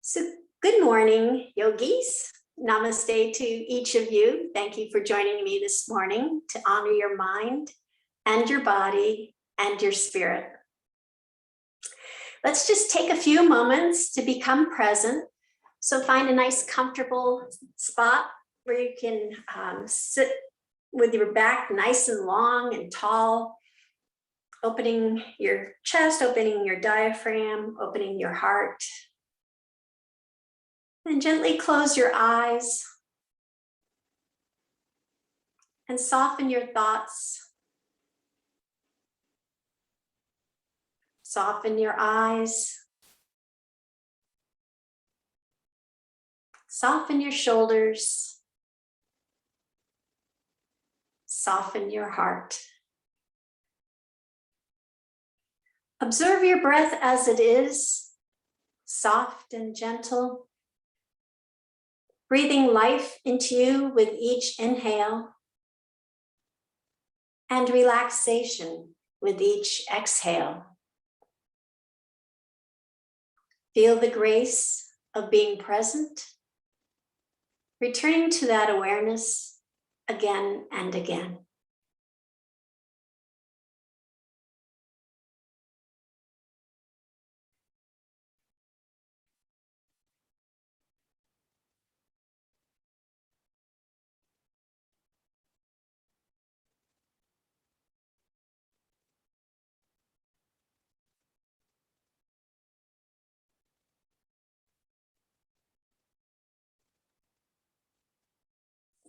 So good morning, yogis. Namaste to each of you. Thank you for joining me this morning to honor your mind and your body and your spirit. Let's just take a few moments to become present. So find a nice comfortable spot where you can sit with your back nice and long and tall, opening your chest, opening your diaphragm, opening your heart. And gently close your eyes and soften your thoughts. Soften your eyes. Soften your shoulders. Soften your heart. Observe your breath as it is, soft and gentle. Breathing life into you with each inhale and relaxation with each exhale. Feel the grace of being present, returning to that awareness again and again.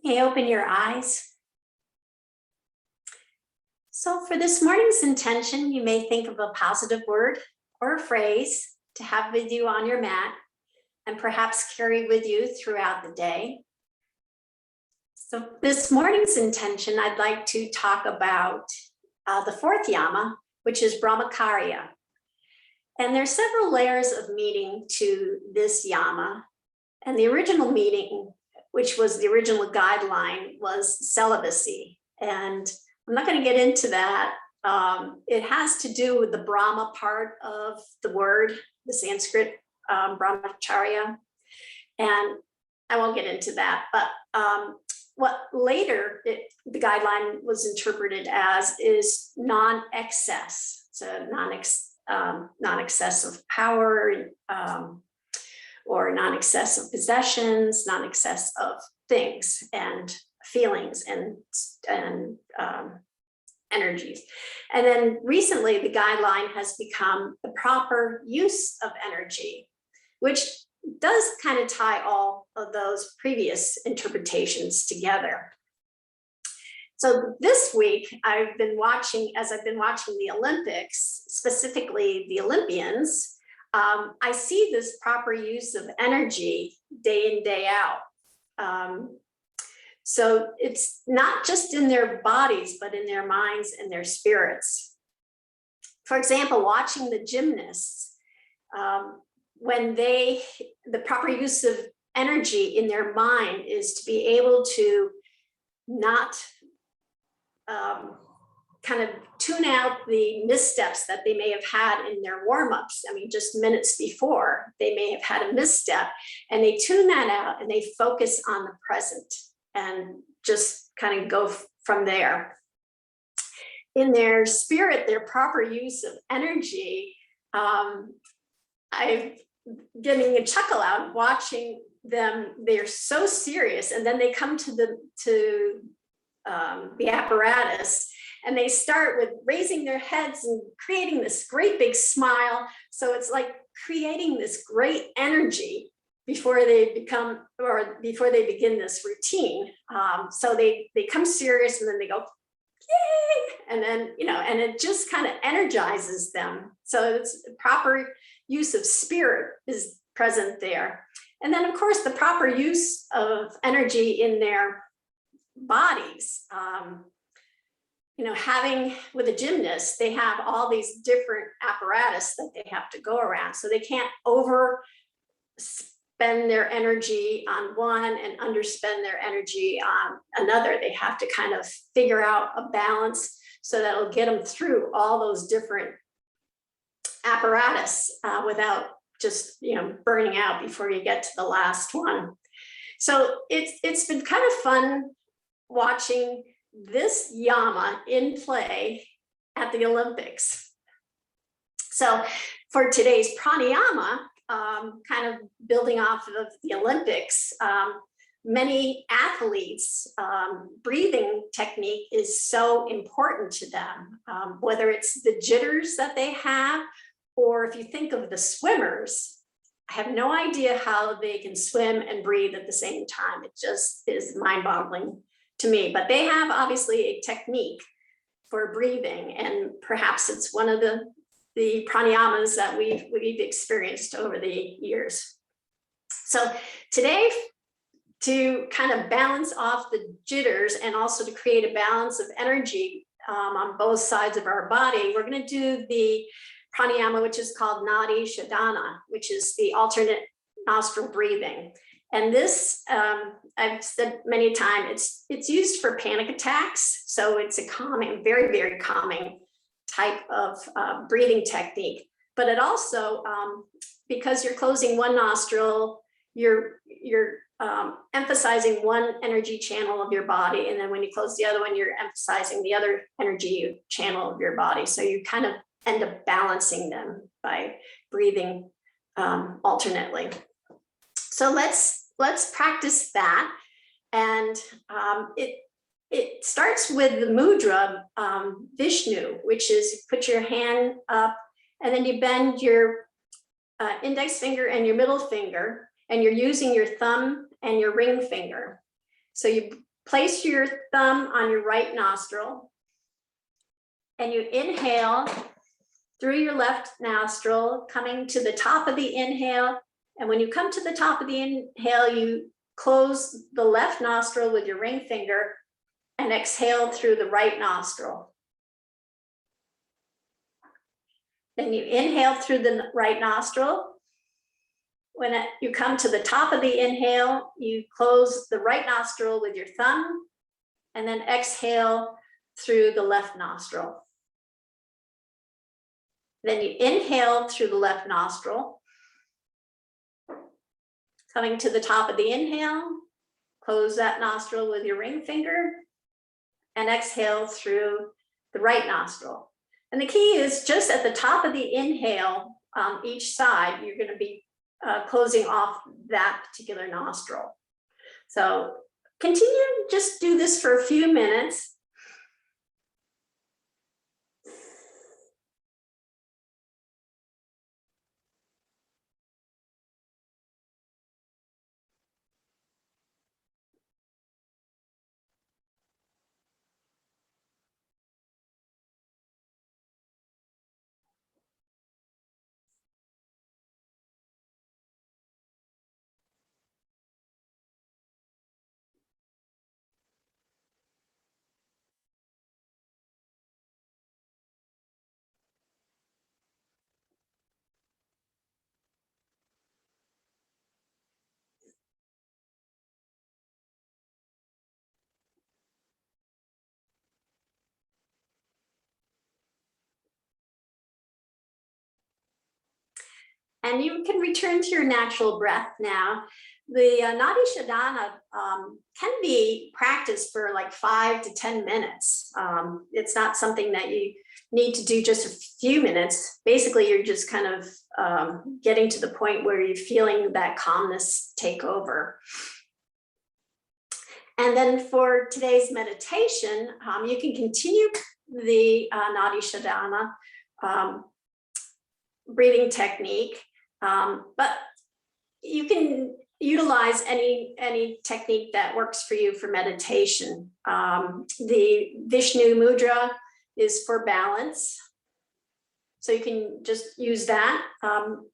You open your eyes. So for this morning's intention, you may think of a positive word or a phrase to have with you on your mat and perhaps carry with you throughout the day. So this morning's intention, I'd like to talk about the fourth Yama, which is Brahmacharya. And there's several layers of meaning to this Yama. And the original meaning, which was the original guideline, was celibacy. And I'm not going to get into that. It has to do with the Brahma part of the word, the Sanskrit Brahmacharya. And I won't get into that. But what later the guideline was interpreted as is non-excess. So non-excess of power, or non-excess of possessions, non-excess of things and feelings and energies. And then recently the guideline has become the proper use of energy, which does kind of tie all of those previous interpretations together. So this week as I've been watching the Olympics, specifically the Olympians, I see this proper use of energy day in, day out. So it's not just in their bodies, but in their minds and their spirits. For example, watching the gymnasts, when the proper use of energy in their mind is to be able to not kind of tune out the missteps that they may have had in their warm-ups. I mean, just minutes before, they may have had a misstep, and they tune that out and they focus on the present and just kind of go from there. In their spirit, their proper use of energy, I'm getting a chuckle out watching them. They're so serious, and then they come to the apparatus, and they start with raising their heads and creating this great big smile. So it's like creating this great energy before they begin this routine. So they come serious, and then they go, yay! And then, and it just kind of energizes them. So it's proper use of spirit is present there. And then of course, the proper use of energy in their bodies. Having with a gymnast, they have all these different apparatus that they have to go around. So they can't overspend their energy on one and underspend their energy on another. They have to kind of figure out a balance so that'll get them through all those different apparatus without just, burning out before you get to the last one. So it's been kind of fun watching this Yama in play at the Olympics. So for today's pranayama, kind of building off of the Olympics, many athletes, breathing technique is so important to them, whether it's the jitters that they have, or if you think of the swimmers, I have no idea how they can swim and breathe at the same time. It just is mind-boggling to me, but they have obviously a technique for breathing, and perhaps it's one of the pranayamas that we've experienced over the years. So today, to kind of balance off the jitters and also to create a balance of energy on both sides of our body, we're going to do the pranayama, which is called Nadi Shodhana, which is the alternate nostril breathing. And this, I've said many times, it's used for panic attacks. So it's a calming, very, very calming type of breathing technique. But it also, because you're closing one nostril, you're emphasizing one energy channel of your body. And then when you close the other one, you're emphasizing the other energy channel of your body. So you kind of end up balancing them by breathing alternately. So let's practice that. And it starts with the mudra, Vishnu, which is put your hand up and then you bend your index finger and your middle finger, and you're using your thumb and your ring finger. So you place your thumb on your right nostril and you inhale through your left nostril, coming to the top of the inhale. And when you come to the top of the inhale, you close the left nostril with your ring finger and exhale through the right nostril. Then you inhale through the right nostril. When you come to the top of the inhale, you close the right nostril with your thumb and then exhale through the left nostril. Then you inhale through the left nostril. Coming to the top of the inhale, close that nostril with your ring finger and exhale through the right nostril. And the key is just at the top of the inhale, each side, you're going to be closing off that particular nostril. So continue, just do this for a few minutes. And you can return to your natural breath now. The Nadi Shodhana can be practiced for like 5 to 10 minutes. It's not something that you need to do just a few minutes. Basically, you're just kind of getting to the point where you're feeling that calmness take over. And then for today's meditation, you can continue the Nadi Shodhana breathing technique. But you can utilize any technique that works for you for meditation. The Vishnu Mudra is for balance. So you can just use that,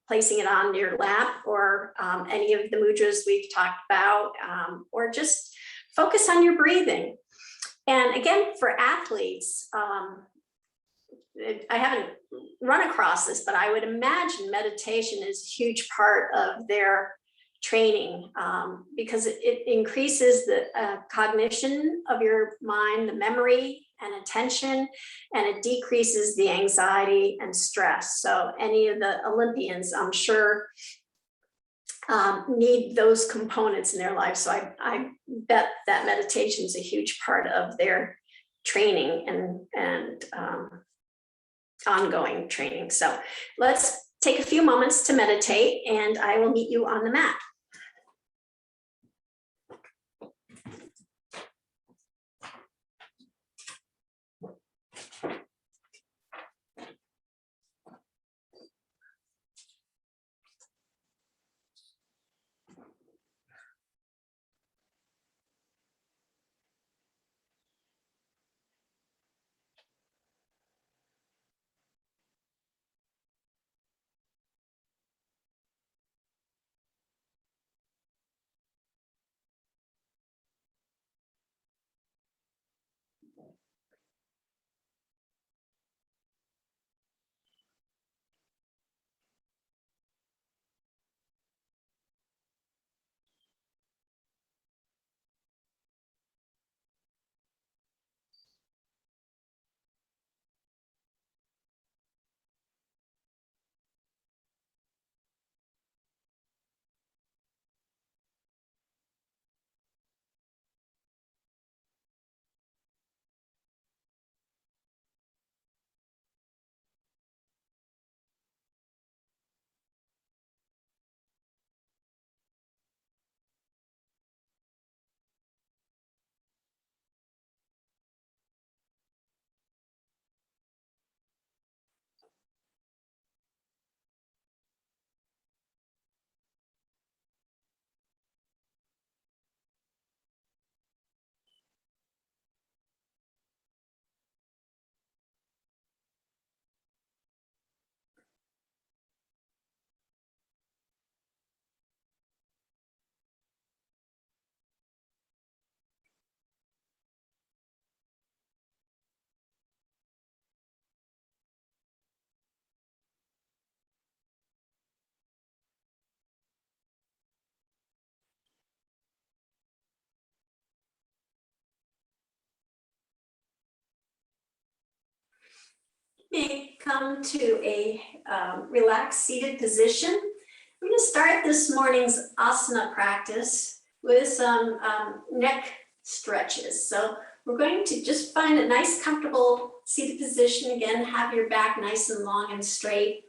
placing it on your lap or any of the mudras we've talked about, or just focus on your breathing. And again, for athletes, I haven't run across this, but I would imagine meditation is a huge part of their training, because it increases the cognition of your mind, the memory and attention, and it decreases the anxiety and stress. So any of the Olympians, I'm sure, need those components in their life. So I bet that meditation is a huge part of their training and ongoing training. So let's take a few moments to meditate, and I will meet you on the mat. May come to a relaxed seated position. We're going to start this morning's asana practice with some neck stretches. So we're going to just find a nice, comfortable seated position. Again, have your back nice and long and straight.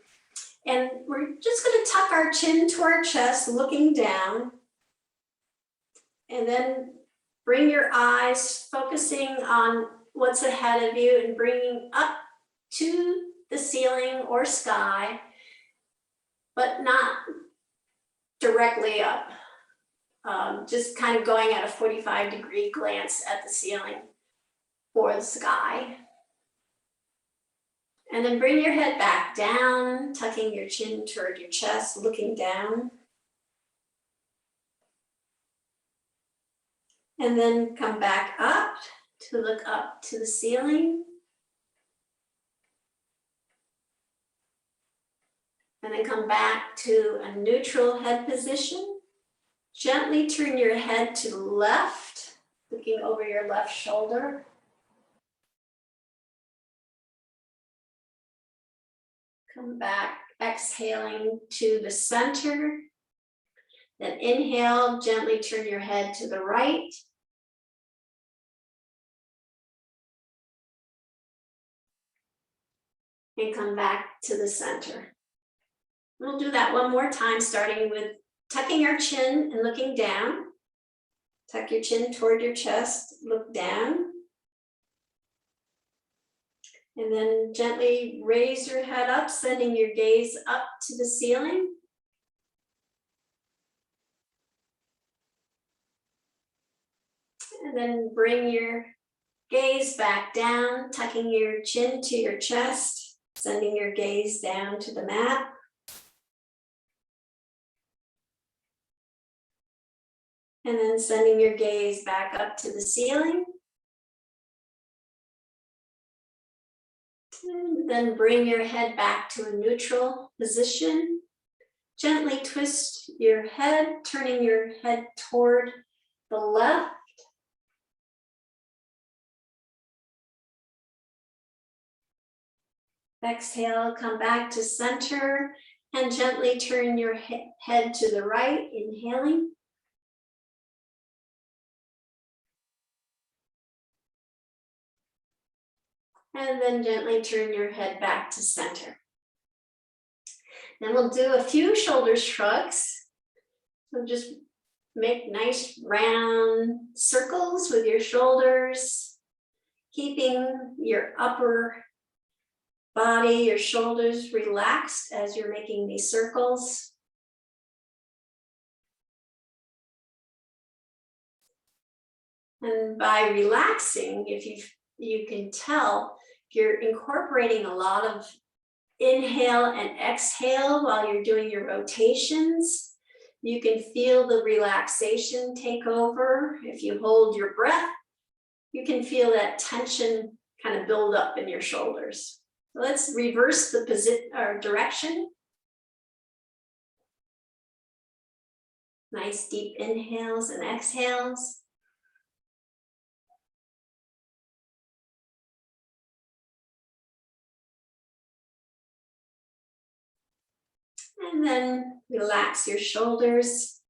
And we're just going to tuck our chin to our chest, looking down. And then bring your eyes focusing on what's ahead of you and bringing up to the ceiling or sky, but not directly up. Just kind of going at a 45-degree glance at the ceiling or the sky. And then bring your head back down, tucking your chin toward your chest, looking down. And then come back up to look up to the ceiling. And then come back to a neutral head position. Gently turn your head to the left, looking over your left shoulder. Come back, exhaling to the center. Then inhale, gently turn your head to the right. And come back to the center. We'll do that one more time, starting with tucking our chin and looking down. Tuck your chin toward your chest, look down. And then gently raise your head up, sending your gaze up to the ceiling. And then bring your gaze back down, tucking your chin to your chest, sending your gaze down to the mat. And then sending your gaze back up to the ceiling. And then bring your head back to a neutral position. Gently twist your head, turning your head toward the left. Exhale, come back to center and gently turn your head to the right, inhaling. And then gently turn your head back to center. Then we'll do a few shoulder shrugs. So just make nice round circles with your shoulders, keeping your upper body, your shoulders relaxed as you're making these circles. And by relaxing, if you can tell, you're incorporating a lot of inhale and exhale while you're doing your rotations. You can feel the relaxation take over. If you hold your breath, you can feel that tension kind of build up in your shoulders. So let's reverse the position or direction. Nice deep inhales and exhales. And then relax your shoulders.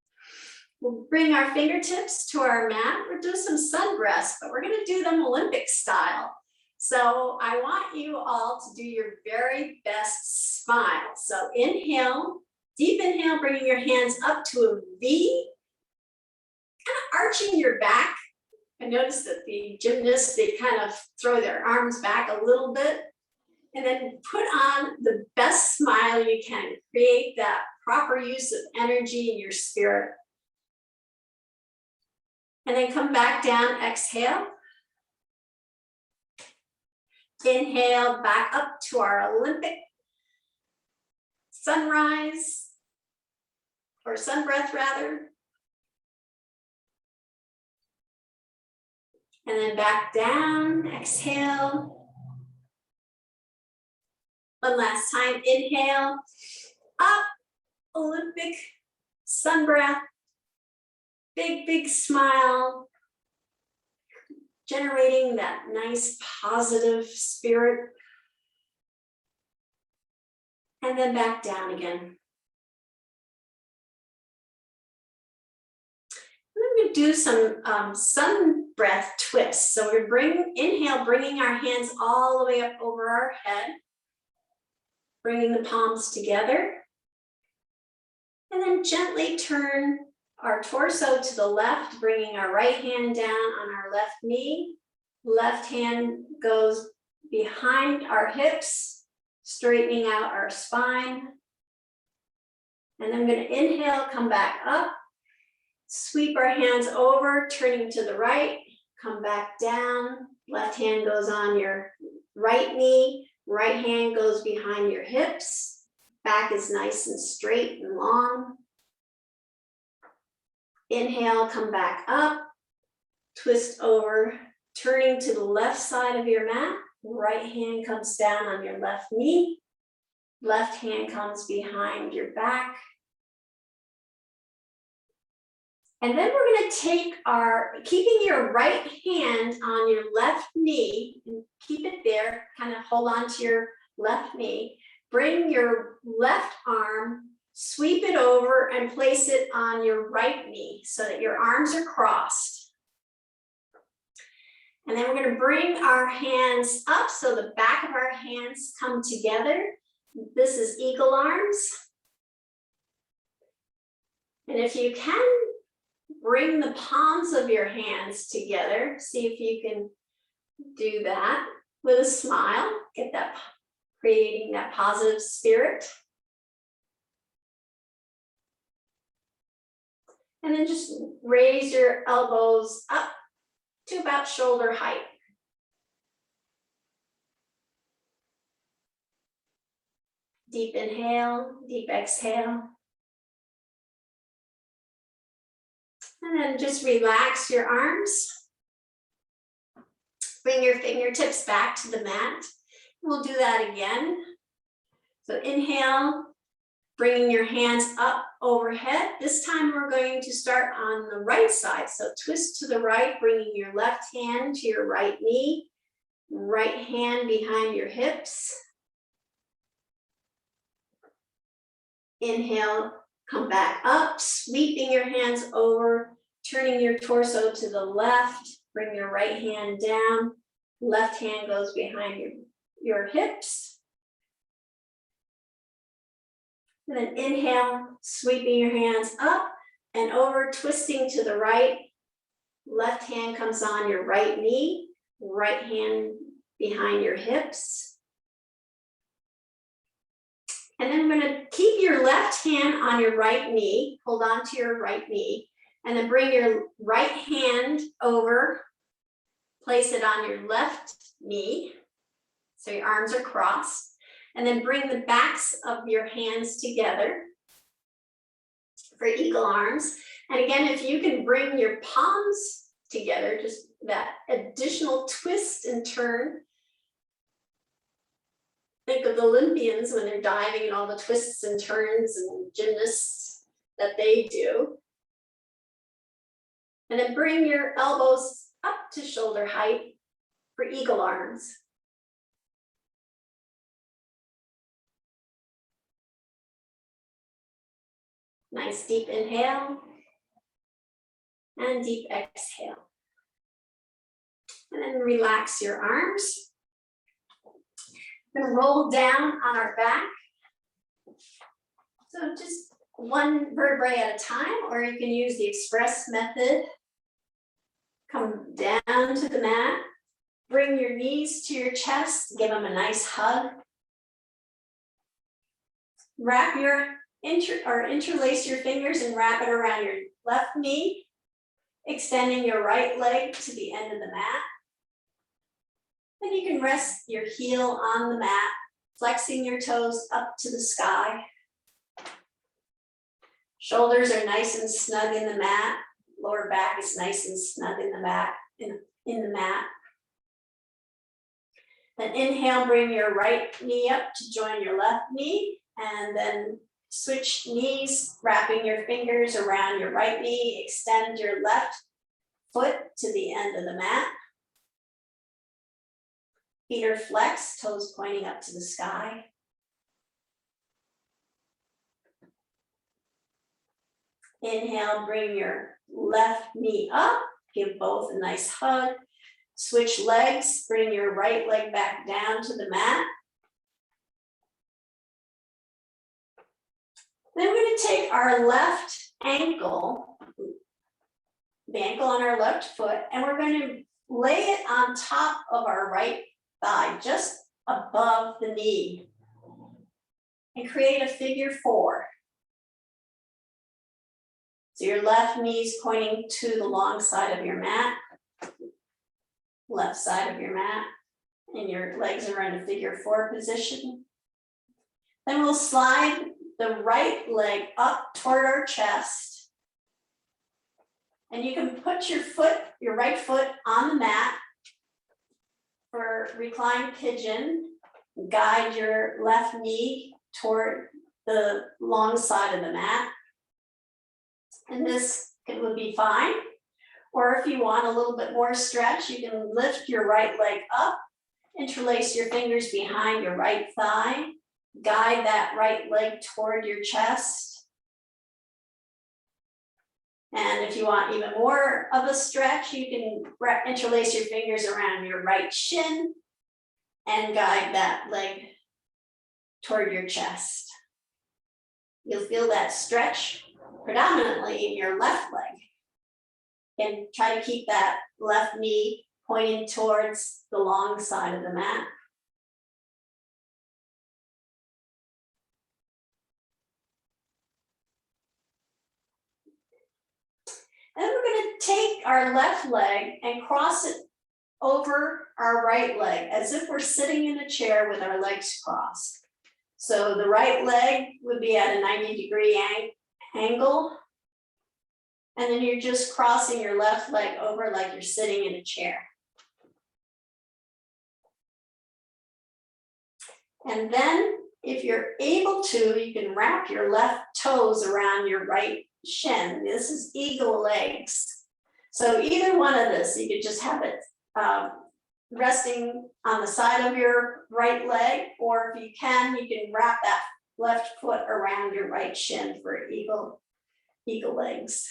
We'll bring our fingertips to our mat. We'll do some sun breaths, but we're going to do them Olympic style. So I want you all to do your very best smile. So inhale, deep inhale, bringing your hands up to a V, kind of arching your back. I noticed that the gymnasts, they kind of throw their arms back a little bit. And then put on the best smile you can. Create that proper use of energy in your spirit. And then come back down, exhale. Inhale, back up to our Olympic sunrise, or sun breath rather. And then back down, exhale. One last time, inhale, up, Olympic sun breath, big, big smile, generating that nice positive spirit. And then back down again. We're going to do some sun breath twists. So we're inhale, bringing our hands all the way up over our head. Bringing the palms together, and then gently turn our torso to the left, bringing our right hand down on our left knee. Left hand goes behind our hips, straightening out our spine. And I'm going to inhale, come back up, sweep our hands over, turning to the right, come back down. Left hand goes on your right knee. Right hand goes behind your hips. Back is nice and straight and long. Inhale, come back up. Twist over, turning to the left side of your mat. Right hand comes down on your left knee. Left hand comes behind your back. And then we're going to take keeping your right hand on your left knee, and keep it there, kind of hold on to your left knee. Bring your left arm, sweep it over and place it on your right knee so that your arms are crossed. And then we're going to bring our hands up so the back of our hands come together. This is eagle arms. And if you can, bring the palms of your hands together. See if you can do that with a smile. Get that, creating that positive spirit. And then just raise your elbows up to about shoulder height. Deep inhale, deep exhale. And then just relax your arms. Bring your fingertips back to the mat. We'll do that again. So inhale, bringing your hands up overhead. This time we're going to start on the right side. So twist to the right, bringing your left hand to your right knee, right hand behind your hips. Inhale, come back up, sweeping your hands over, turning your torso to the left, bring your right hand down, left hand goes behind your hips. And then inhale, sweeping your hands up and over, twisting to the right. Left hand comes on your right knee, right hand behind your hips. And then we're gonna keep your left hand on your right knee, hold on to your right knee, and then bring your right hand over, place it on your left knee, so your arms are crossed. And then bring the backs of your hands together for eagle arms. And again, if you can bring your palms together, just that additional twist and turn. Think of the Olympians when they're diving and all the twists and turns and gymnasts that they do. And then bring your elbows up to shoulder height for eagle arms. Nice deep inhale and deep exhale. And then relax your arms. We're gonna roll down on our back. So just one vertebrae at a time, or you can use the express method. Come down to the mat, bring your knees to your chest, give them a nice hug. Wrap your interlace your fingers and wrap it around your left knee, extending your right leg to the end of the mat. Then you can rest your heel on the mat, flexing your toes up to the sky. Shoulders are nice and snug in the mat. Lower back is nice and snug in the back, in the mat. Then inhale, bring your right knee up to join your left knee, and then switch knees, wrapping your fingers around your right knee, extend your left foot to the end of the mat. Feet are flexed, toes pointing up to the sky. Inhale, bring your left knee up, give both a nice hug. Switch legs, bring your right leg back down to the mat. Then we're going to take our left ankle, the ankle on our left foot, and we're going to lay it on top of our right thigh, just above the knee, and create a figure 4. So your left knee is pointing to the long side of your mat, left side of your mat, and your legs are in a figure 4 position. Then we'll slide the right leg up toward our chest. And you can put your right foot on the mat for reclined pigeon. Guide your left knee toward the long side of the mat. And this would be fine. Or if you want a little bit more stretch, you can lift your right leg up, interlace your fingers behind your right thigh, guide that right leg toward your chest. And if you want even more of a stretch, you can interlace your fingers around your right shin and guide that leg toward your chest. You'll feel that stretch predominantly in your left leg. And try to keep that left knee pointing towards the long side of the mat. Then we're going to take our left leg and cross it over our right leg as if we're sitting in a chair with our legs crossed. So the right leg would be at a 90-degree angle. And then you're just crossing your left leg over like you're sitting in a chair. And then if you're able to, you can wrap your left toes around your right shin. This is eagle legs. So either one of this, you could just have it resting on the side of your right leg, or if you can wrap that left foot around your right shin for eagle legs.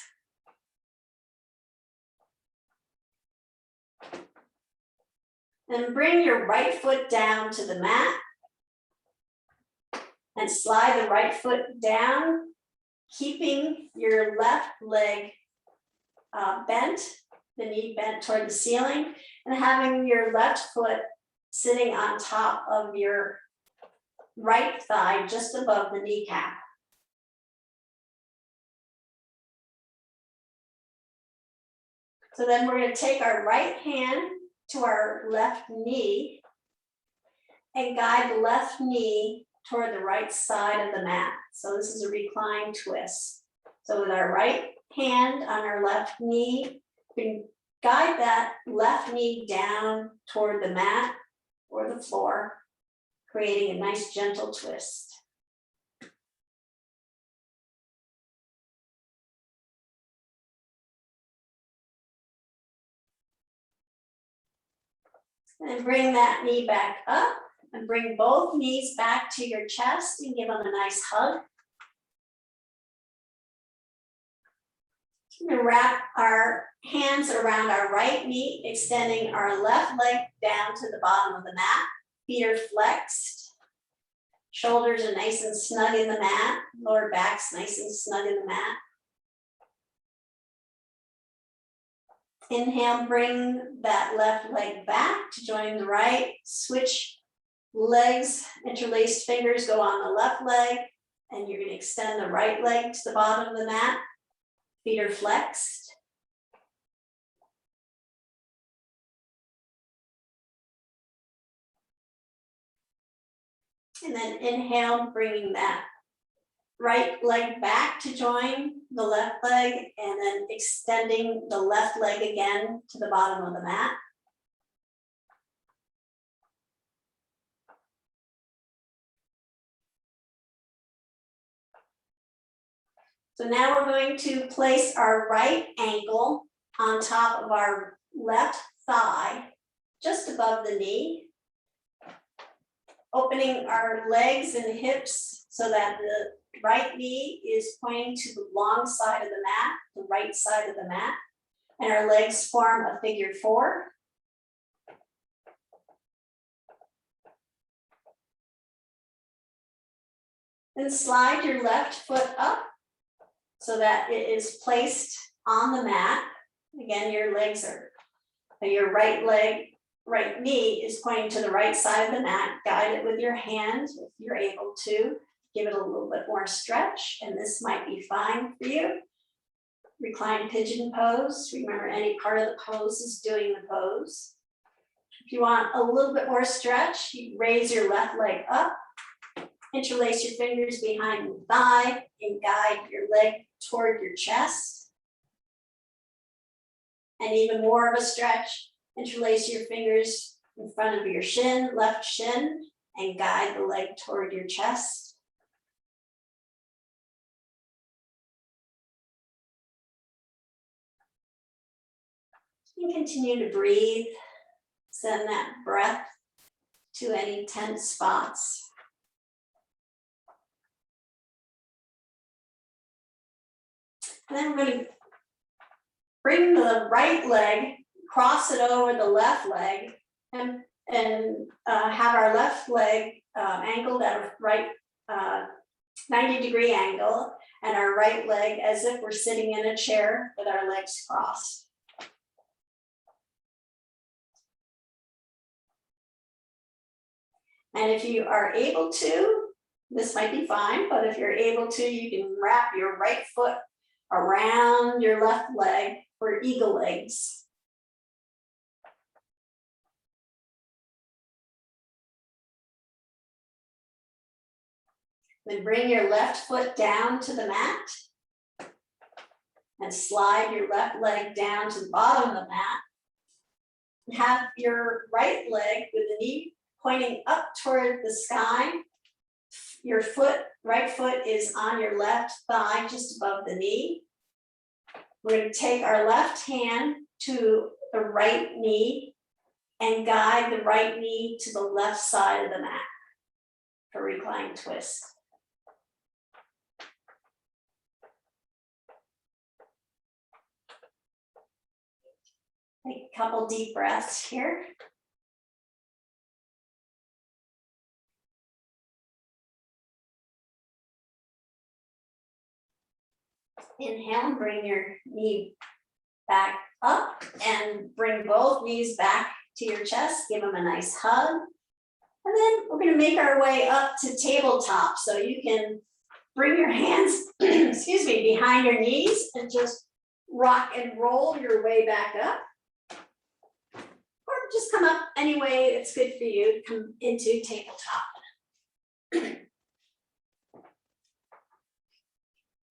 And bring your right foot down to the mat and slide the right foot down, keeping your left leg bent, the knee bent toward the ceiling, and having your left foot sitting on top of your right thigh, just above the kneecap. So then we're going to take our right hand to our left knee and guide the left knee toward the right side of the mat. So this is a reclined twist. So with our right hand on our left knee, we can guide that left knee down toward the mat or the floor, creating a nice gentle twist. And bring that knee back up and bring both knees back to your chest and give them a nice hug. We're going to wrap our hands around our right knee, extending our left leg down to the bottom of the mat. Feet are flexed. Shoulders are nice and snug in the mat. Lower back's nice and snug in the mat. Inhale, bring that left leg back to join the right. Switch legs, interlaced fingers go on the left leg, and you're going to extend the right leg to the bottom of the mat. Feet are flexed. And then inhale, bringing that right leg back to join the left leg, and then extending the left leg again to the bottom of the mat. So now we're going to place our right ankle on top of our left thigh, just above the knee, opening our legs and hips so that the right knee is pointing to the long side of the mat, the right side of the mat, and our legs form a figure four. Then slide your left foot up so that it is placed on the mat. Again, your right knee is pointing to the right side of the mat. Guide it with your hand if you're able to. Give it a little bit more stretch, and this might be fine for you. Reclined pigeon pose. Remember, any part of the pose is doing the pose. If you want a little bit more stretch, you raise your left leg up, interlace your fingers behind the thigh, and guide your leg toward your chest. And even more of a stretch, interlace your fingers in front of your shin, left shin, and guide the leg toward your chest. And continue to breathe. Send that breath to any tense spots. And then we're going to bring the right leg, cross it over the left leg, and have our left leg angled at a right 90-degree angle, and our right leg as if we're sitting in a chair with our legs crossed. And if you are able to, this might be fine, but if you're able to, you can wrap your right foot around your left leg for eagle legs. Then bring your left foot down to the mat and slide your left leg down to the bottom of the mat. Have your right leg with the knee pointing up toward the sky Your right foot is on your left thigh, just above the knee. We're going to take our left hand to the right knee and guide the right knee to the left side of the mat for reclined twist. Take a couple deep breaths here. Inhale and bring your knee back up and bring both knees back to your chest. Give them a nice hug. And then we're going to make our way up to tabletop. So you can bring your hands, excuse me, behind your knees and just rock and roll your way back up. Or just come up any way that's good for you to come into tabletop.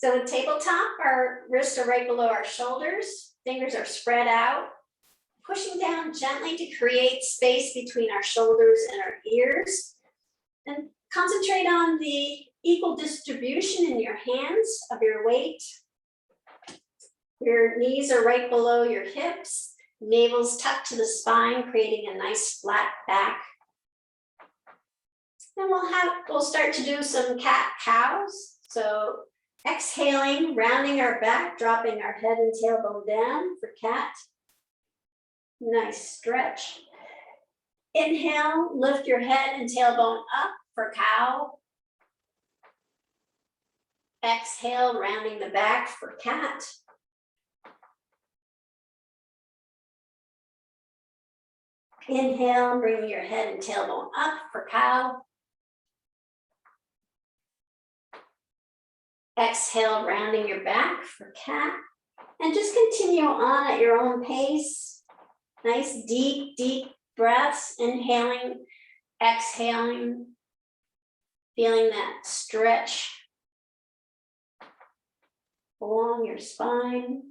So in tabletop, our wrists are right below our shoulders, fingers are spread out, pushing down gently to create space between our shoulders and our ears. And concentrate on the equal distribution in your hands of your weight. Your knees are right below your hips, navel's tucked to the spine, creating a nice flat back. And we'll start to do some cat-cows. So exhaling, rounding our back, dropping our head and tailbone down for cat. Nice stretch. Inhale, lift your head and tailbone up for cow. Exhale, rounding the back for cat. Inhale, bring your head and tailbone up for cow. Exhale, rounding your back for cat. And just continue on at your own pace. Nice, deep, deep breaths. Inhaling, exhaling. Feeling that stretch along your spine.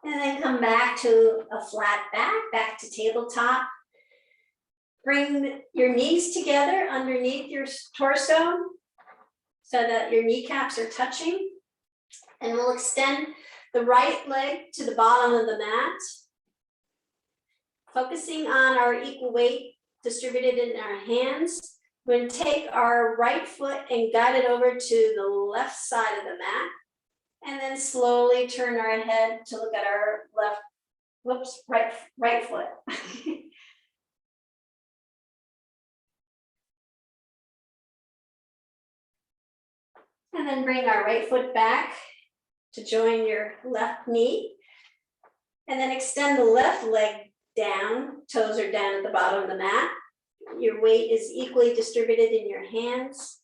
And then come back to a flat back to tabletop. Bring your knees together underneath your torso so that your kneecaps are touching. And we'll extend the right leg to the bottom of the mat, focusing on our equal weight distributed in our hands. We're going to take our right foot and guide it over to the left side of the mat. And then slowly turn our head to look at our right foot. And then bring our right foot back to join your left knee. And then extend the left leg down, toes are down at the bottom of the mat. Your weight is equally distributed in your hands.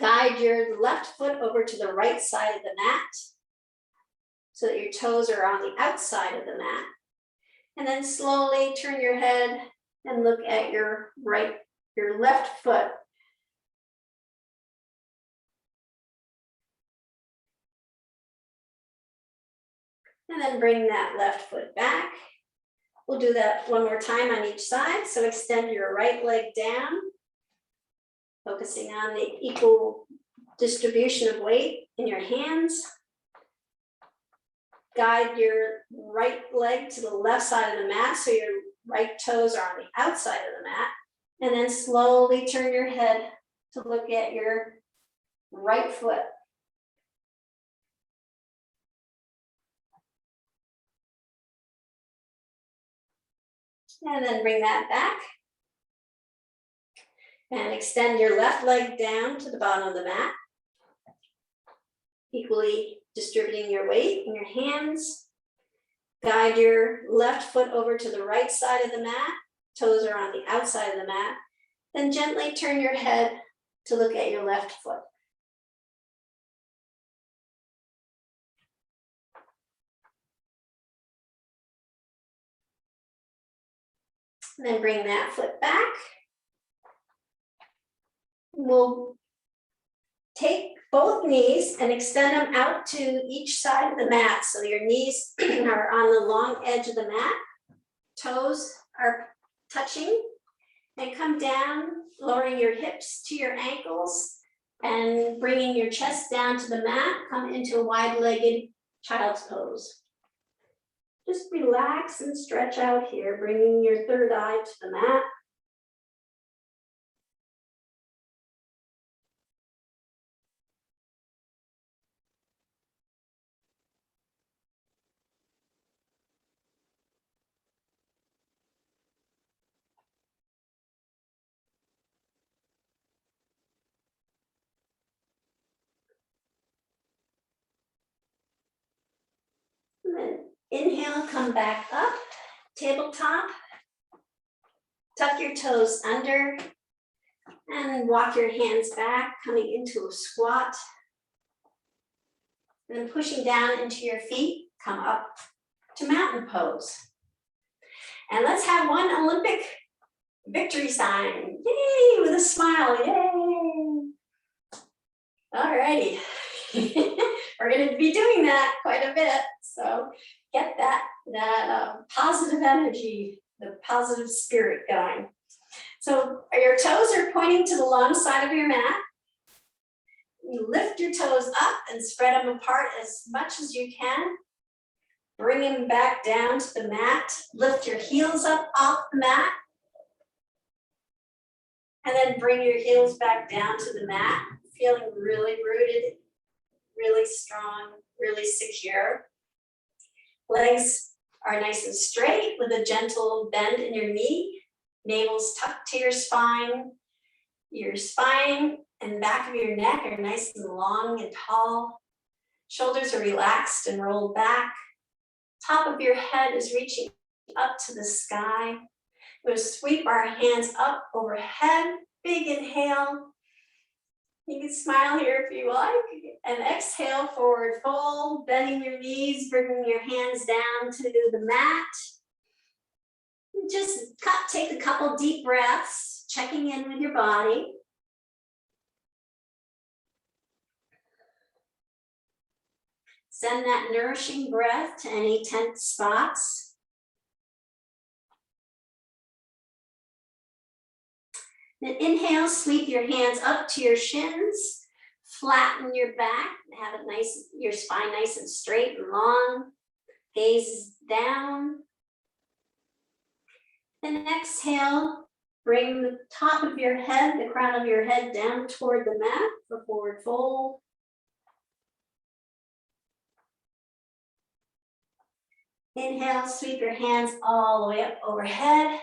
Guide your left foot over to the right side of the mat so that your toes are on the outside of the mat. And then slowly turn your head and look at your left foot. And then bring that left foot back. We'll do that one more time on each side. So extend your right leg down, focusing on the equal distribution of weight in your hands. Guide your right leg to the left side of the mat so your right toes are on the outside of the mat. And then slowly turn your head to look at your right foot. And then bring that back. And extend your left leg down to the bottom of the mat. Equally distributing your weight in your hands. Guide your left foot over to the right side of the mat. Toes are on the outside of the mat. Then gently turn your head to look at your left foot. And then bring that foot back. We'll take both knees and extend them out to each side of the mat. So your knees are on the long edge of the mat. Toes are touching. And come down, lowering your hips to your ankles and bringing your chest down to the mat. Come into a wide-legged child's pose. Just relax and stretch out here, bringing your third eye to the mat. And then inhale, come back up, tabletop. Tuck your toes under and walk your hands back, coming into a squat. And then pushing down into your feet, come up to mountain pose. And let's have one Olympic victory sign. Yay, with a smile, yay. All righty. We're gonna be doing that quite a bit. So get that positive energy, the positive spirit going. So your toes are pointing to the long side of your mat. You lift your toes up and spread them apart as much as you can. Bring them back down to the mat. Lift your heels up off the mat. And then bring your heels back down to the mat, feeling really rooted, really strong, really secure. Legs are nice and straight with a gentle bend in your knee. Navel's tucked to your spine. Your spine and back of your neck are nice and long and tall. Shoulders are relaxed and rolled back. Top of your head is reaching up to the sky. We'll sweep our hands up overhead. Big inhale. You can smile here if you like. And exhale, forward fold, bending your knees, bringing your hands down to the mat. Just take a couple deep breaths, checking in with your body. Send that nourishing breath to any tense spots. Then inhale, sweep your hands up to your shins, flatten your back, have it nice, your spine nice and straight and long. Gaze down. Then exhale, bring the top of your head, the crown of your head down toward the mat for forward fold. Inhale, sweep your hands all the way up overhead.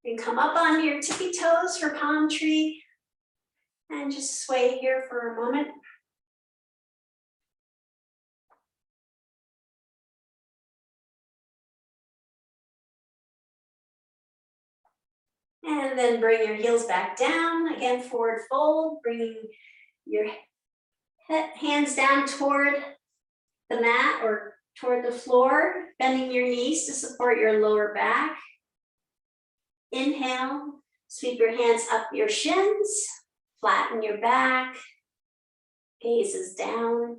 And come up on your tippy toes for palm tree. And just sway here for a moment. And then bring your heels back down. Again, forward fold, bringing your hands down toward the mat or toward the floor, bending your knees to support your lower back. Inhale, sweep your hands up your shins, flatten your back, gaze is down.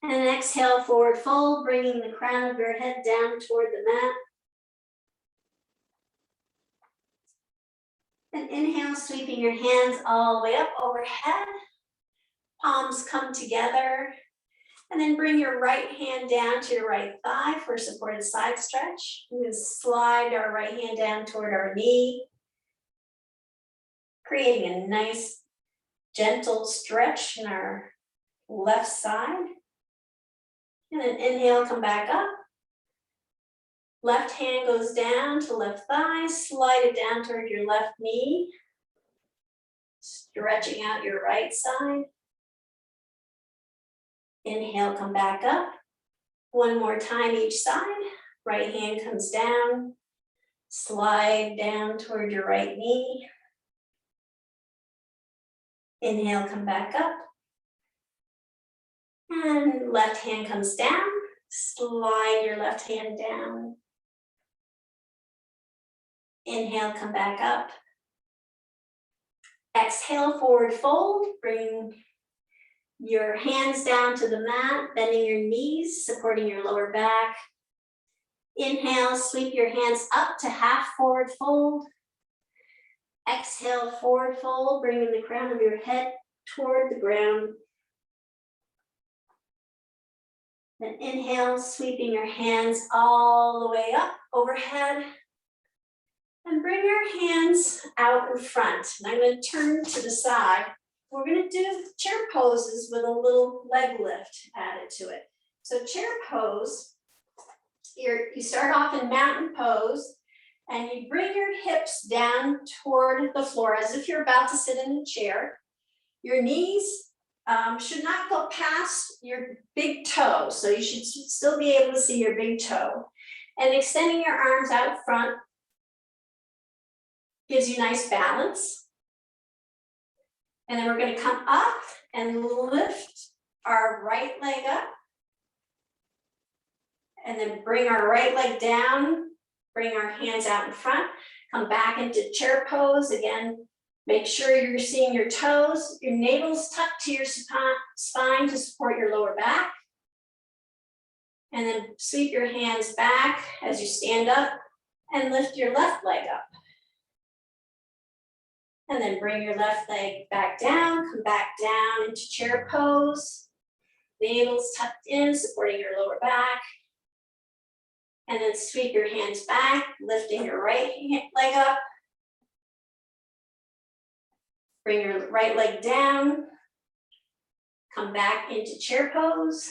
And exhale, forward fold, bringing the crown of your head down toward the mat. And inhale, sweeping your hands all the way up overhead. Palms come together. And then bring your right hand down to your right thigh for a supported side stretch. We're going to slide our right hand down toward our knee, creating a nice, gentle stretch in our left side. And then inhale, come back up. Left hand goes down to left thigh, slide it down toward your left knee, stretching out your right side. Inhale, come back up. One more time each side. Right hand comes down. Slide down toward your right knee. Inhale, come back up. And left hand comes down. Slide your left hand down. Inhale, come back up. Exhale, forward fold. Bring your hands down to the mat, bending your knees, supporting your lower back. Inhale, sweep your hands up to half forward fold. Exhale, forward fold, bringing the crown of your head toward the ground. Then inhale, sweeping your hands all the way up overhead. And bring your hands out in front. And I'm going to turn to the side. We're going to do chair poses with a little leg lift added to it. So chair pose, you start off in mountain pose, and you bring your hips down toward the floor as if you're about to sit in a chair. Your knees should not go past your big toe, so you should still be able to see your big toe. And extending your arms out front gives you nice balance. And then we're going to come up and lift our right leg up. And then bring our right leg down, bring our hands out in front, come back into chair pose. Again, make sure you're seeing your toes, your navel's tucked to your spine to support your lower back. And then sweep your hands back as you stand up and lift your left leg up. And then bring your left leg back down, come back down into chair pose. Navel's tucked in, supporting your lower back. And then sweep your hands back, lifting your right leg up. Bring your right leg down. Come back into chair pose.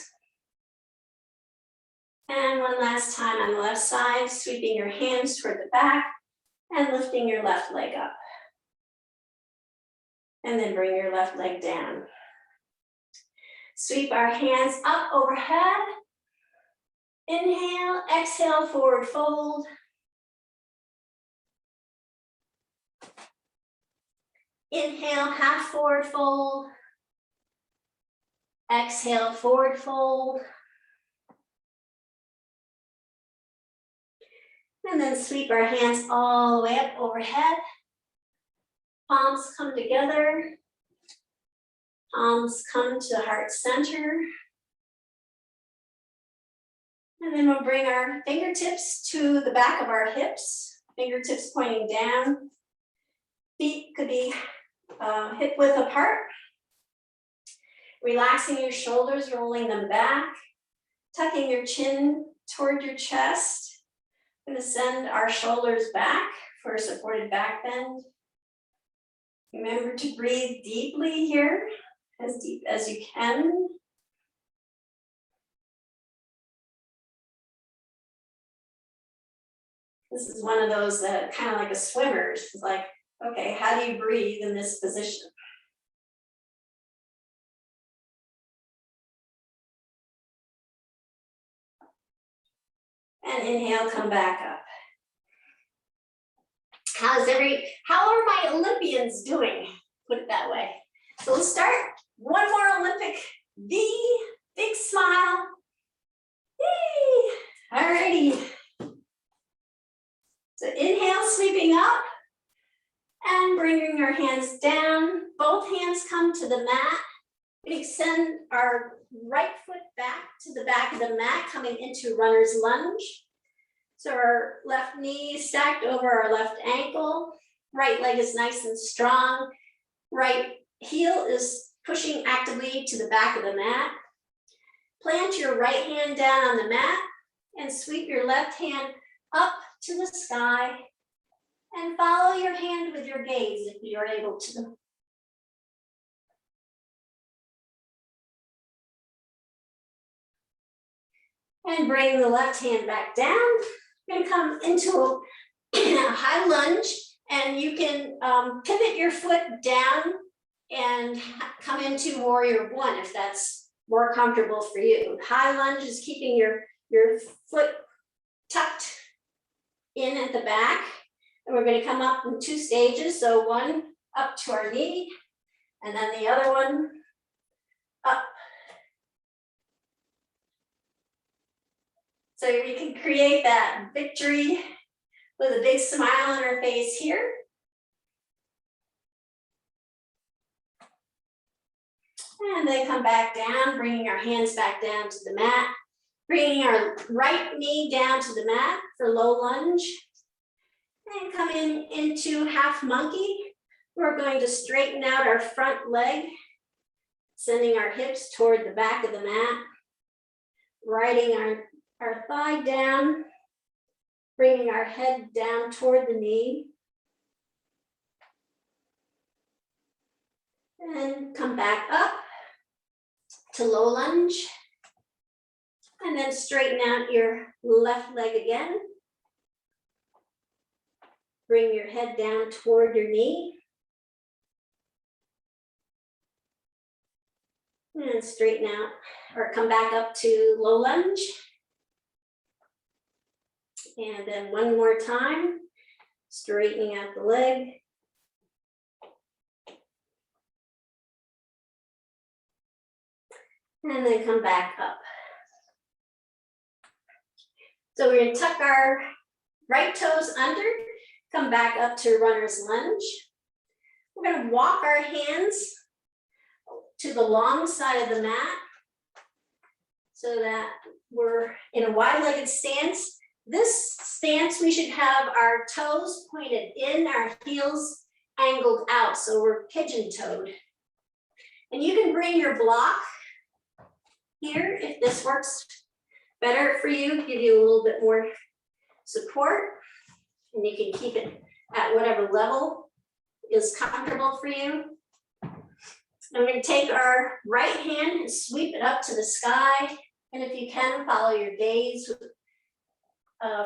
And one last time on the left side, sweeping your hands toward the back and lifting your left leg up. And then bring your left leg down. Sweep our hands up overhead. Inhale, exhale, forward fold. Inhale, half forward fold. Exhale, forward fold. And then sweep our hands all the way up overhead. Palms come together. Palms come to the heart center. And then we'll bring our fingertips to the back of our hips, fingertips pointing down. Feet could be hip width apart. Relaxing your shoulders, rolling them back. Tucking your chin toward your chest. We're going to send our shoulders back for a supported back bend. Remember to breathe deeply here, as deep as you can. This is one of those that kind of like a swimmer. It's like, okay, how do you breathe in this position? And inhale, come back up. How are my Olympians doing? Put it that way. So let's start. One more Olympic V, big smile. Yay! All righty. So inhale, sweeping up and bringing your hands down. Both hands come to the mat. We extend our right foot back to the back of the mat, coming into runner's lunge. So our left knee stacked over our left ankle. Right leg is nice and strong. Right heel is pushing actively to the back of the mat. Plant your right hand down on the mat and sweep your left hand up to the sky and follow your hand with your gaze if you're able to. And bring the left hand back down. You're gonna come into a high lunge, and you can pivot your foot down and come into warrior one if that's more comfortable for you. High lunge is keeping your foot tucked in at the back. And we're going to come up in 2 stages. So one up to our knee, and then the other one up. So we can create that victory with a big smile on our face here. And then come back down, bringing our hands back down to the mat, bringing our right knee down to the mat for low lunge. And come into half monkey. We're going to straighten out our front leg, sending our hips toward the back of the mat, riding our thigh down, bringing our head down toward the knee. And come back up to low lunge. And then straighten out your left leg again. Bring your head down toward your knee. And straighten out or come back up to low lunge. And then one more time, straightening out the leg. And then come back up. So we're going to tuck our right toes under, come back up to runner's lunge. We're going to walk our hands to the long side of the mat so that we're in a wide-legged stance. This stance, we should have our toes pointed in, our heels angled out, so we're pigeon-toed. And you can bring your block here if this works better for you, give you a little bit more support, and you can keep it at whatever level is comfortable for you. I'm going to take our right hand and sweep it up to the sky, and if you can, follow your gaze.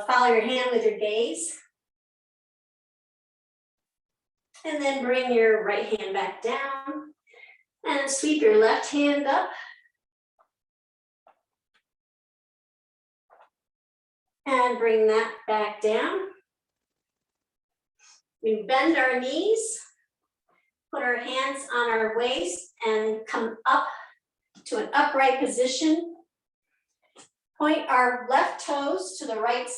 Follow your hand with your gaze. And then bring your right hand back down and sweep your left hand up. And bring that back down. We bend our knees, put our hands on our waist and come up to an upright position. Point our left toes to the right,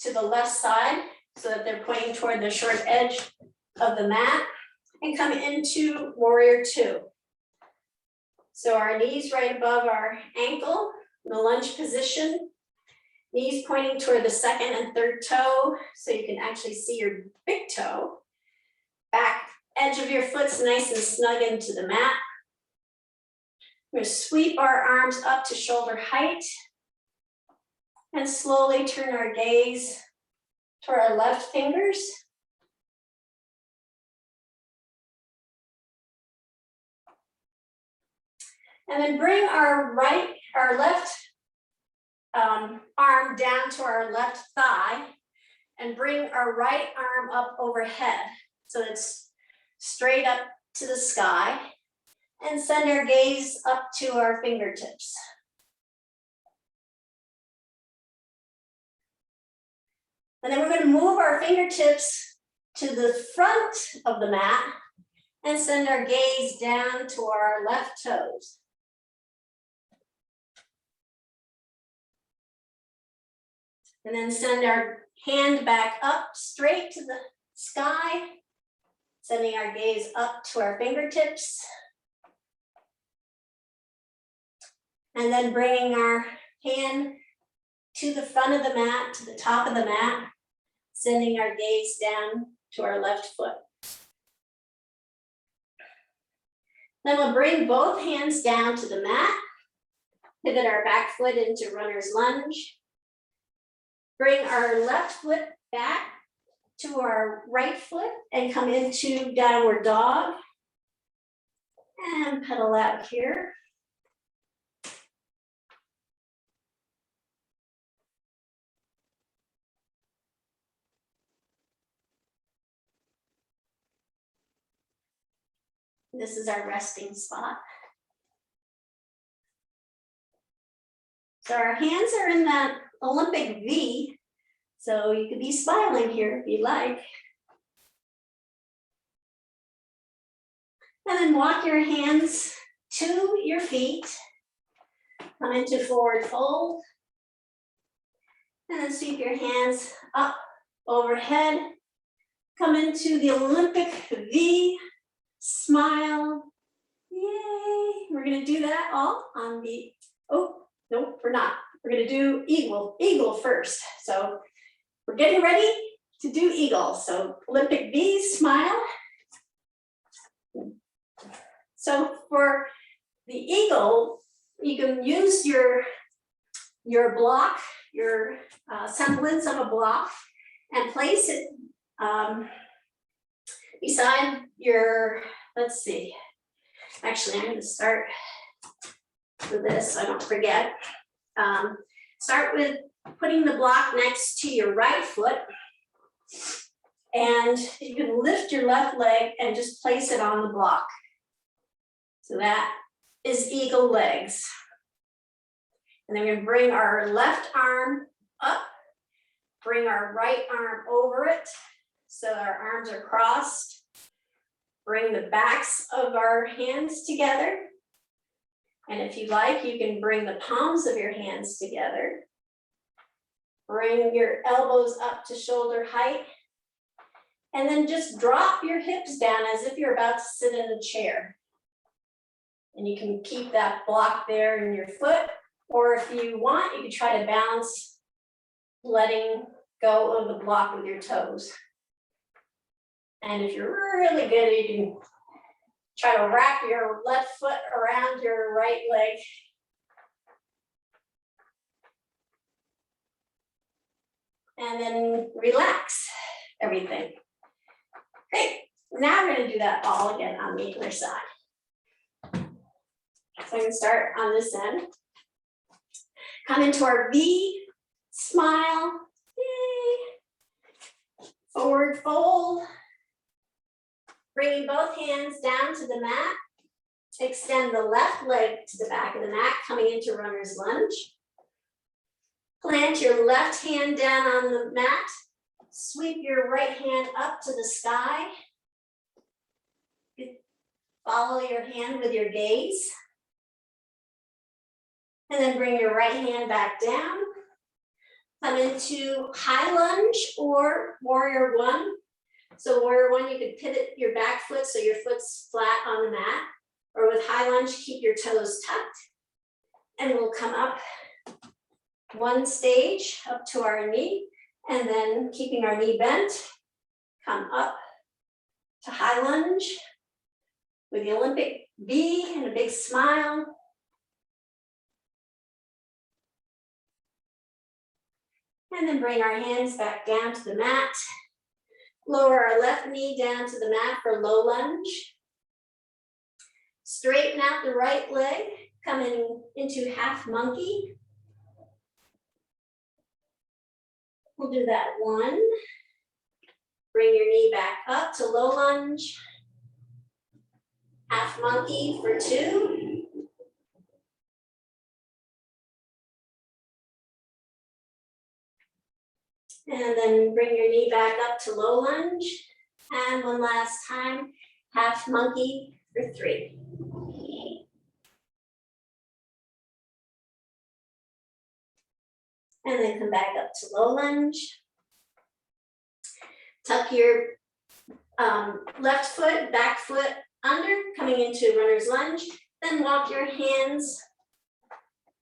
to the left side so that they're pointing toward the short edge of the mat, and come into warrior 2. So our knees right above our ankle, in the lunge position, knees pointing toward the second and third toe so you can actually see your big toe. Back edge of your foot's nice and snug into the mat. We're going to sweep our arms up to shoulder height and slowly turn our gaze toward our left fingers. And then bring our left arm down to our left thigh and bring our right arm up overhead so it's straight up to the sky, and send our gaze up to our fingertips. And then we're going to move our fingertips to the front of the mat and send our gaze down to our left toes. And then send our hand back up straight to the sky, sending our gaze up to our fingertips. And then bringing our hand to the front of the mat, to the top of the mat, sending our gaze down to our left foot. Then we'll bring both hands down to the mat, pivot our back foot into runner's lunge. Bring our left foot back to our right foot and come into downward dog. And pedal out here. This is our resting spot. So our hands are in that Olympic V So you could be smiling here if you like. And then walk your hands to your feet. Come into forward fold. And then sweep your hands up overhead. Come into the Olympic V. Smile. Yay. We're going to do that all on the, oh, no, we're not. We're going to do eagle first. So we're getting ready to do eagle. So Olympic V, smile. So for the eagle, you can use your block, your semblance of a block, and place it beside your, let's see. Actually, I'm going to start with this so I don't forget. Start with putting the block next to your right foot. And you can lift your left leg and just place it on the block. So that is eagle legs. And then we're going to bring our left arm up, bring our right arm over it. So our arms are crossed. Bring the backs of our hands together. And if you like, you can bring the palms of your hands together. Bring your elbows up to shoulder height. And then just drop your hips down as if you're about to sit in a chair. And you can keep that block there in your foot. Or if you want, you can try to balance, letting go of the block with your toes. And if you're really good, you can try to wrap your left foot around your right leg. And then relax everything. Great. Now we're going to do that all again on the other side. So I'm going to start on this end. Come into our V, smile, yay. Forward fold. Bringing both hands down to the mat. Extend the left leg to the back of the mat, coming into runner's lunge. Plant your left hand down on the mat. Sweep your right hand up to the sky. Follow your hand with your gaze. And then bring your right hand back down. Come into high lunge or warrior one. So warrior one, you could pivot your back foot so your foot's flat on the mat. Or with high lunge, keep your toes tucked. And we'll come up one stage up to our knee. And then keeping our knee bent, come up to high lunge with the Olympic V and a big smile. And then bring our hands back down to the mat. Lower our left knee down to the mat for low lunge. Straighten out the right leg, coming into half monkey. We'll do that one. Bring your knee back up to low lunge. Half monkey for two. And then bring your knee back up to low lunge. And one last time, half monkey for three. And then come back up to low lunge. Tuck your left foot, back foot under, coming into runner's lunge. Then walk your hands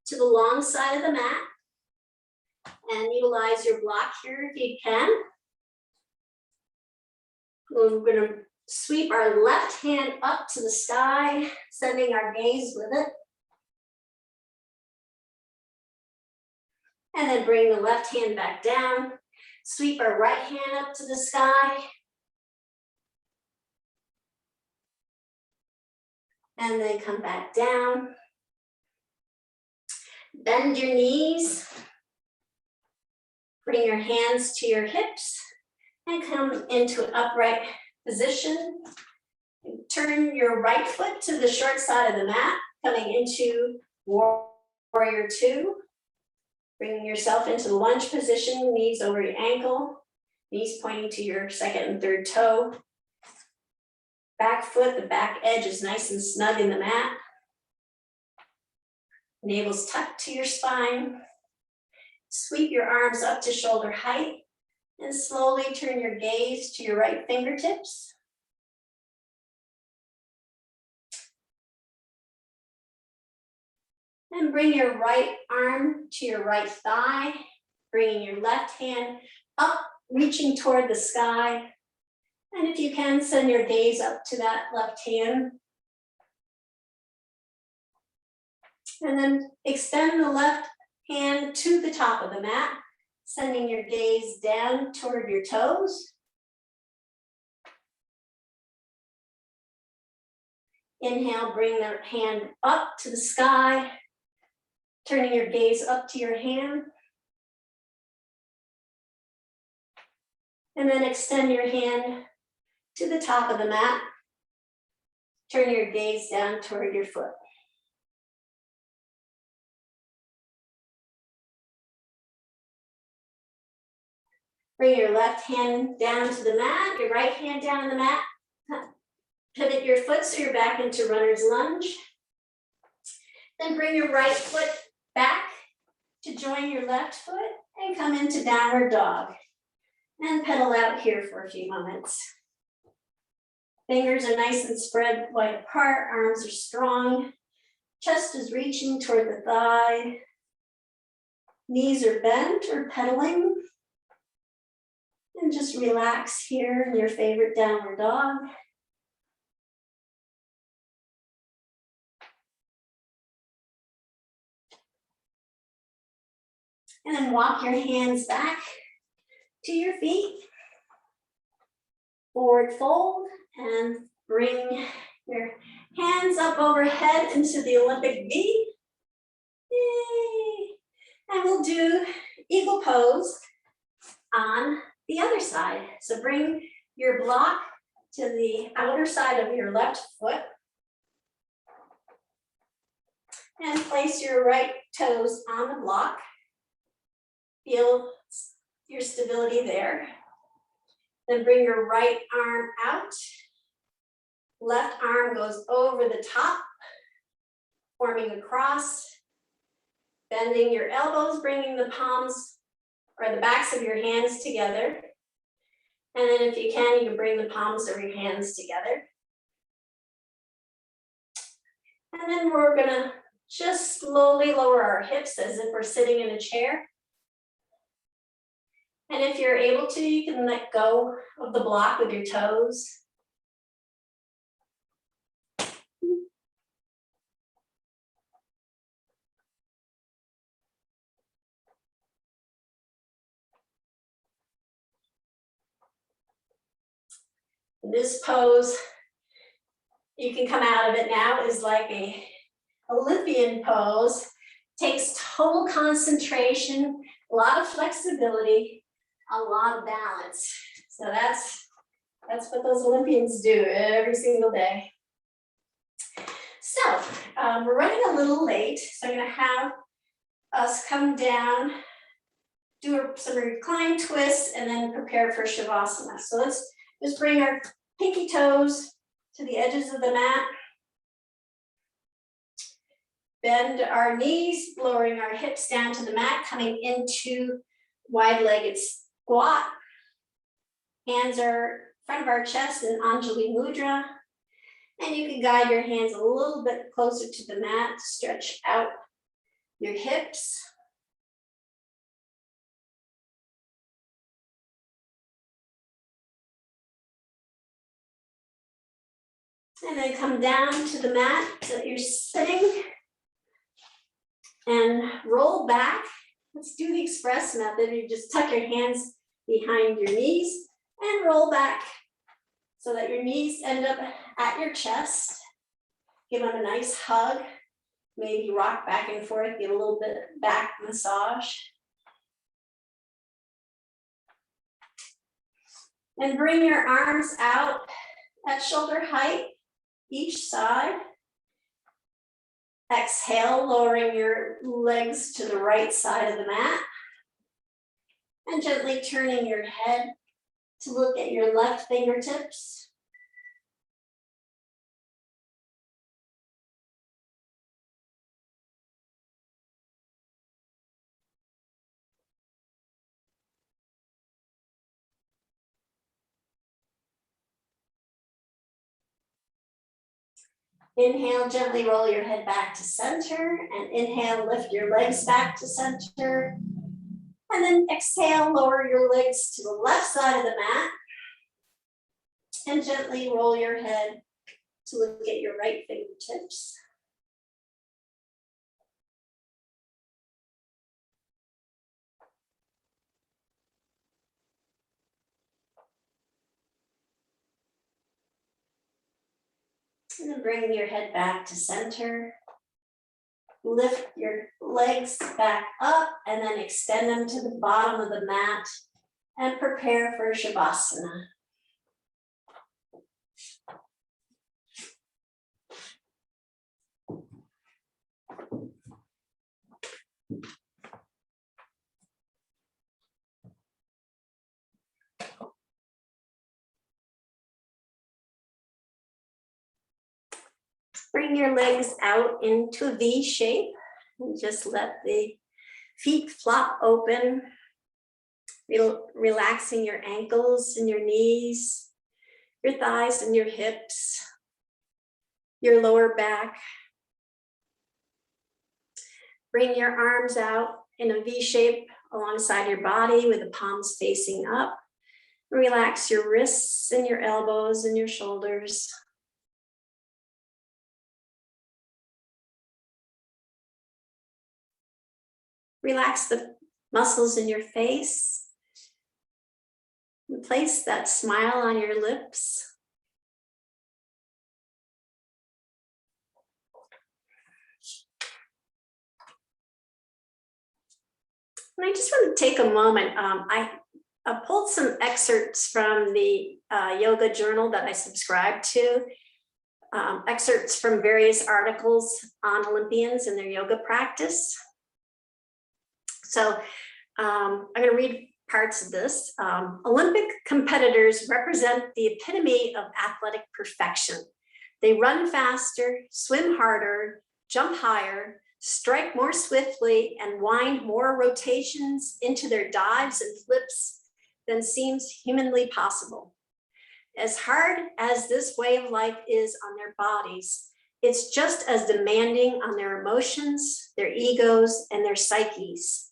to the long side of the mat. And utilize your block here if you can. We're going to sweep our left hand up to the sky, sending our gaze with it. And then bring the left hand back down. Sweep our right hand up to the sky. And then come back down. Bend your knees. Bring your hands to your hips and come into an upright position. Turn your right foot to the short side of the mat, coming into warrior two. Bringing yourself into the lunge position, knees over your ankle, knees pointing to your second and third toe. Back foot, the back edge is nice and snug in the mat. Navel's tucked to your spine. Sweep your arms up to shoulder height and slowly turn your gaze to your right fingertips. And bring your right arm to your right thigh, bringing your left hand up, reaching toward the sky. And if you can, send your gaze up to that left hand. And then extend the left hand to the top of the mat, sending your gaze down toward your toes. Inhale, bring the hand up to the sky, turning your gaze up to your hand. And then extend your hand to the top of the mat, turn your gaze down toward your foot. Bring your left hand down to the mat, your right hand down on the mat. Pivot your foot so you're back into runner's lunge. Then bring your right foot back to join your left foot and come into downward dog. And pedal out here for a few moments. Fingers are nice and spread wide apart, arms are strong. Chest is reaching toward the thigh. Knees are bent or pedaling. And just relax here in your favorite downward dog. And then walk your hands back to your feet. Forward fold and bring your hands up overhead into the Olympic V. Yay. And we'll do eagle pose on the other side. So bring your block to the outer side of your left foot. And place your right toes on the block. Feel your stability there. Then bring your right arm out. Left arm goes over the top, forming a cross. Bending your elbows, bringing the palms or the backs of your hands together. And then if you can bring the palms of your hands together. And then we're gonna just slowly lower our hips as if we're sitting in a chair. And if you're able to, you can let go of the block with your toes. This pose, you can come out of it now, is like a Olympian pose. Takes total concentration, a lot of flexibility, a lot of balance. So that's what those Olympians do every single day. So we're running a little late, so I'm gonna have us come down, do some recline twists, and then prepare for Shavasana. So let's just bring our pinky toes to the edges of the mat. Bend our knees, lowering our hips down to the mat, coming into wide-legged squat. Hands are in front of our chest in Anjali Mudra. And you can guide your hands a little bit closer to the mat, stretch out your hips. And then come down to the mat so that you're sitting. And roll back. Let's do the express method. You just tuck your hands behind your knees and roll back so that your knees end up at your chest. Give them a nice hug. Maybe rock back and forth, give a little bit back massage. And bring your arms out at shoulder height, each side. Exhale, lowering your legs to the right side of the mat. And gently turning your head to look at your left fingertips. Inhale, gently roll your head back to center, and inhale, lift your legs back to center. And then exhale, lower your legs to the left side of the mat, and gently roll your head to look at your right fingertips. And then bring your head back to center. Lift your legs back up and then extend them to the bottom of the mat and prepare for Shavasana. Bring your legs out into a V shape and just let the feet flop open, relaxing your ankles and your knees, your thighs and your hips, your lower back. Bring your arms out in a V shape alongside your body with the palms facing up. Relax your wrists and your elbows and your shoulders. Relax the muscles in your face. And place that smile on your lips. And I just want to take a moment. I pulled some excerpts from the yoga journal that I subscribe to, excerpts from various articles on Olympians and their yoga practice. So I'm going to read parts of this. Olympic competitors represent the epitome of athletic perfection. They run faster, swim harder, jump higher, strike more swiftly, and wind more rotations into their dives and flips than seems humanly possible. As hard as this way of life is on their bodies, it's just as demanding on their emotions, their egos, and their psyches.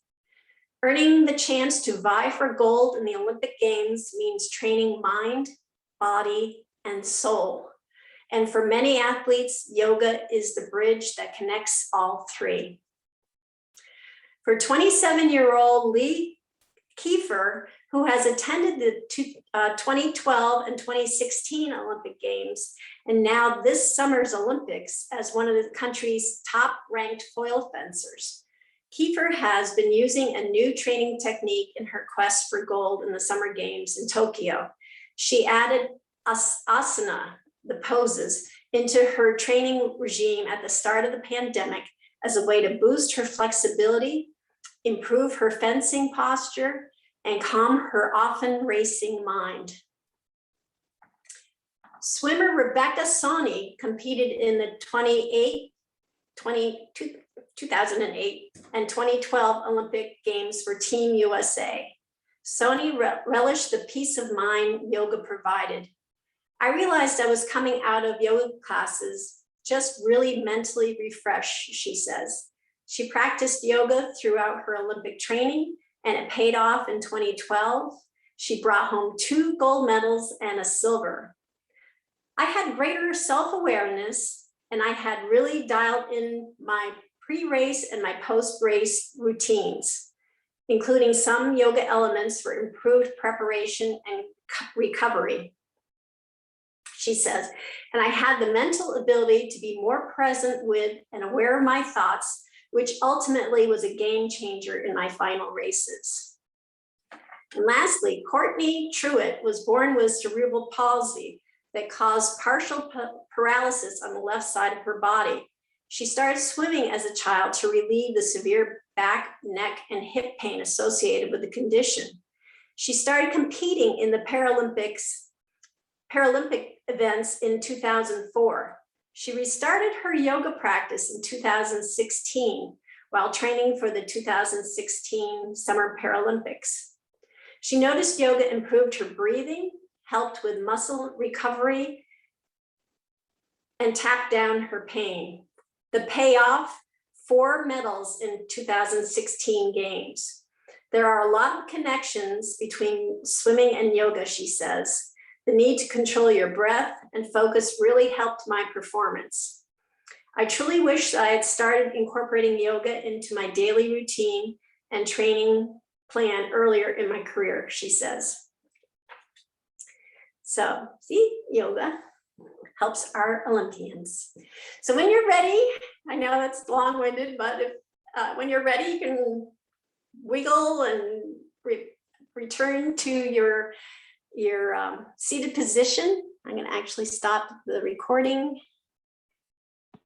Earning the chance to vie for gold in the Olympic Games means training mind, body, and soul. And for many athletes, yoga is the bridge that connects all three. For 27-year-old Lee Kiefer, who has attended the 2012 and 2016 Olympic Games, and now this summer's Olympics as one of the country's top-ranked foil fencers, Kiefer has been using a new training technique in her quest for gold in the Summer Games in Tokyo. She added asana, the poses, into her training regime at the start of the pandemic as a way to boost her flexibility, improve her fencing posture, and calm her often racing mind. Swimmer Rebecca Soni competed in the 2008 and 2012 Olympic Games for Team USA. Soni relished the peace of mind yoga provided. I realized I was coming out of yoga classes just really mentally refreshed, she says. She practiced yoga throughout her Olympic training, and it paid off in 2012. She brought home 2 gold medals and a silver. I had greater self-awareness, and I had really dialed in my pre-race and my post-race routines, including some yoga elements for improved preparation and recovery. She says, and I had the mental ability to be more present with and aware of my thoughts, which ultimately was a game changer in my final races. And lastly, Courtney Truitt was born with cerebral palsy that caused partial paralysis on the left side of her body. She started swimming as a child to relieve the severe back, neck, and hip pain associated with the condition. She started competing in the Paralympic events in 2004. She restarted her yoga practice in 2016 while training for the 2016 Summer Paralympics. She noticed yoga improved her breathing, helped with muscle recovery, and tapped down her pain. The payoff, 4 medals in 2016 games. There are a lot of connections between swimming and yoga, she says. The need to control your breath and focus really helped my performance. I truly wish I had started incorporating yoga into my daily routine and training plan earlier in my career, she says. So, see, yoga helps our Olympians. So when you're ready, I know that's long-winded, but when you're ready, you can wiggle and return to your seated position. I'm going to actually stop the recording